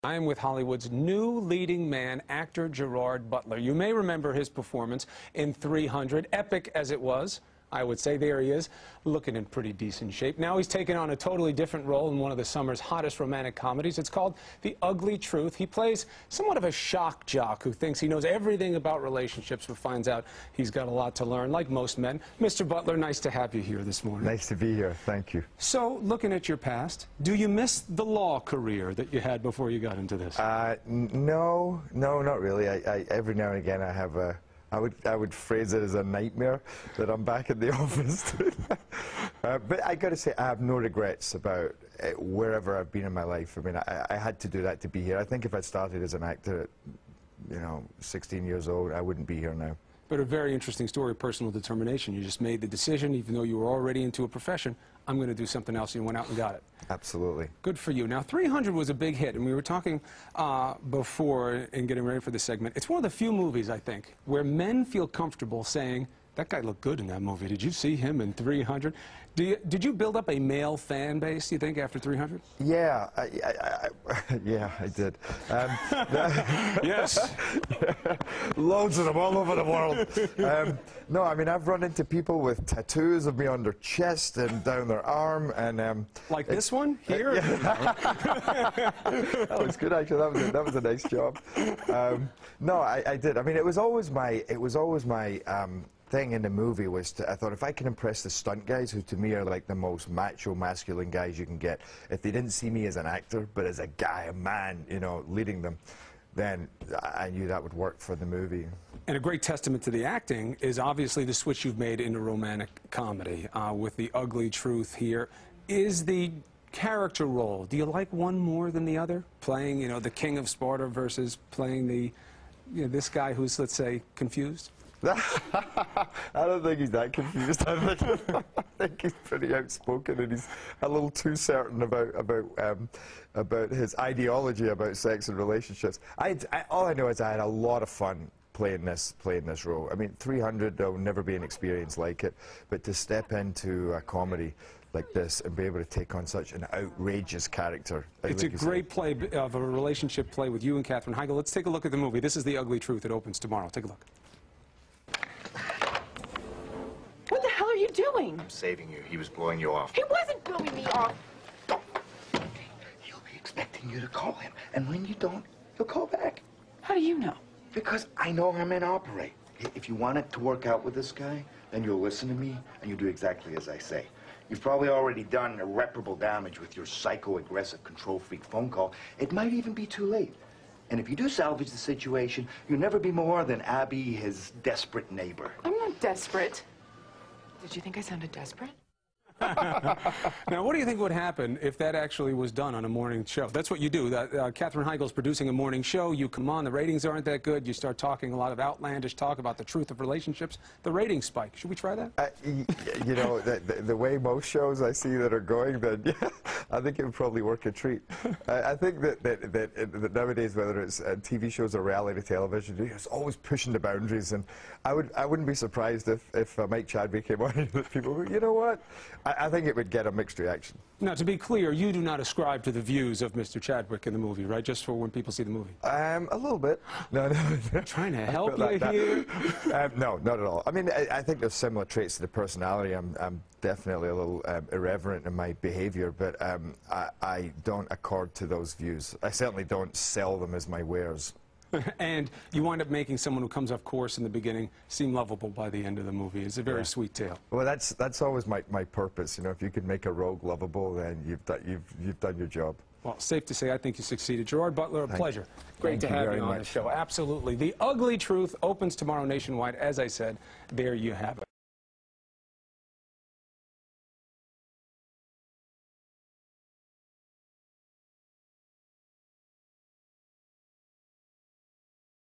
I am with Hollywood's new leading man, actor Gerard Butler. You may remember his performance in 300, epic as it was. I would say there he is, looking in pretty decent shape. Now he's taken on a totally different role in one of the summer's hottest romantic comedies. It's called The Ugly Truth. He plays somewhat of a shock jock who thinks he knows everything about relationships but finds out he's got a lot to learn, like most men. Mr. Butler, nice to have you here this morning. Nice to be here. Thank you. So, looking at your past, do you miss the law career that you had before you got into this? No, not really. Every now and again I have a... I would phrase it as a nightmare that I'm back in the office. But I got to say, I have no regrets about wherever I've been in my life. I mean, I had to do that to be here. I think if I'd started as an actor at, 16 years old, I wouldn't be here now. But a very interesting story of personal determination. You just made the decision, even though you were already into a profession, I'm going to do something else, and you went out and got it. Absolutely. Good for you. Now, 300 was a big hit, and we were talking before in getting ready for this segment. It's one of the few movies, I think, where men feel comfortable saying, that guy looked good in that movie. Did you see him in 300? Did you build up a male fan base, do you think, after 300? Yeah, yeah, I did. Yes. Loads of them all over the world. No, I mean, I've run into people with tattoos of me on their chest and down their arm, and like this one here. That was good, actually. That was a nice job. No, I did. I mean, it was always my thing in the movie was I thought if I can impress the stunt guys, who to me are like the most macho, masculine guys you can get, if they didn't see me as an actor, but as a guy, a man, leading them, then I knew that would work for the movie. And a great testament to the acting is obviously the switch you've made into romantic comedy with The Ugly Truth here. Is the character role, do you like one more than the other? Playing, the king of Sparta versus playing the, this guy who's, let's say, confused? I don't think he's that confused. I think he's pretty outspoken, and he's a little too certain about his ideology about sex and relationships. All I know is I had a lot of fun playing this role. I mean, 300, there'll never be an experience like it, but to step into a comedy like this and be able to take on such an outrageous character. It's a great play of a relationship play with you and Katherine Heigl. Let's take a look at the movie. This is The Ugly Truth. It opens tomorrow. Take a look. What the hell are you doing? I'm saving you. He was blowing you off. He wasn't blowing me off. He'll be expecting you to call him, and when you don't, he'll call back. How do you know? Because I know how men operate. If you want it to work out with this guy, then you'll listen to me, and you'll do exactly as I say. You've probably already done irreparable damage with your psycho-aggressive control freak phone call. It might even be too late. And if you do salvage the situation, you'll never be more than Abby, his desperate neighbor. I'm not desperate. Did you think I sounded desperate? Now, what do you think would happen if that actually was done on a morning show? That's what you do. Katherine Heigl's producing a morning show. You come on, the ratings aren't that good. You start talking a lot of outlandish talk about the truth of relationships. The ratings spike. Should we try that? The way most shows I see that are going, then yeah, I think it would probably work a treat. I think that nowadays, whether it's TV shows or reality television, it's always pushing the boundaries. And I wouldn't be surprised if Mike Chadwick came on and people go, you know what? I think it would get a mixed reaction. Now, to be clear, you do not ascribe to the views of Mr. Chadwick in the movie, right? Just for when people see the movie. A little bit. No. Trying to help you here? No, not at all. I mean, I think there's similar traits to the personality. I'm definitely a little irreverent in my behavior, but I don't accord to those views. I certainly don't sell them as my wares. And you wind up making someone who comes off course in the beginning seem lovable by the end of the movie. It's a very sweet tale. Well, that's always my purpose. If you can make a rogue lovable, then you've done your job. Well, safe to say, I think you succeeded. Gerard Butler, a pleasure. Great to have you on the show. Absolutely. The Ugly Truth opens tomorrow nationwide. As I said, there you have it.